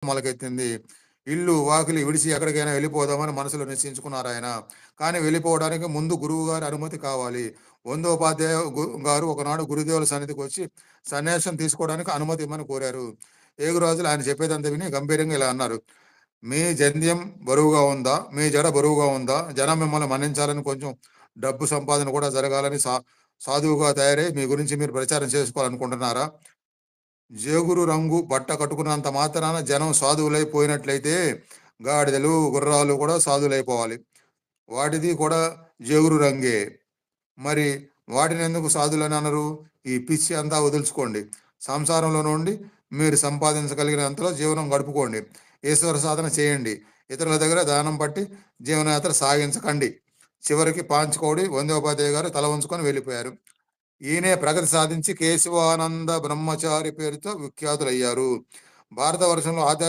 మొలకెత్తింది. ఇల్లు, వాకిలి విడిచి ఎక్కడికైనా వెళ్ళిపోదామని మనసులో నిశ్చయించుకున్నారాయన. కానీ వెళ్ళిపోవడానికి ముందు గురువుగారి అనుమతి కావాలి. వందోపాధ్యాయ గారు ఒకనాడు గురుదేవుల సన్నిధికొచ్చి సన్యాసం తీసుకోవడానికి అనుమతి ఇమ్మని కోరారు. ఏగురాజులు ఆయన చెప్పేదంతా విని గంభీరంగా ఇలా అన్నారు. మీ జంధ్యం బరువుగా ఉందా? మీ జడ బరువుగా ఉందా? జనం మిమ్మల్ని మన్నించాలని, కొంచెం డబ్బు సంపాదన కూడా జరగాలని సాధువుగా తయారై మీ గురించి మీరు ప్రచారం చేసుకోవాలనుకుంటున్నారా? జేగురు రంగు బట్ట కట్టుకున్నంత మాత్రాన జనం సాధువులైపోయినట్లయితే గాడిదలు, గుర్రాలు కూడా సాధువులైపోవాలి. వాటిది కూడా జేగురు రంగే. మరి వాటినెందుకు సాధులని అనరు? ఈ పిచ్చి అంతా వదులుచుకోండి. సంసారంలో నుండి మీరు సంపాదించగలిగినంతలో జీవనం గడుపుకోండి. ఈశ్వర సాధన చేయండి. ఇతరుల దగ్గర దానం పట్టి జీవనయాత్ర సాగించకండి. చివరికి పాంచుకోడి వందోపాధ్యాయ గారు తల వంచుకొని వెళ్ళిపోయారు. ఈయనే ప్రగతి సాధించి కేశవానంద బ్రహ్మచారి పేరుతో విఖ్యాతులయ్యారు. భారతవర్షంలో ఆధ్యాత్మిక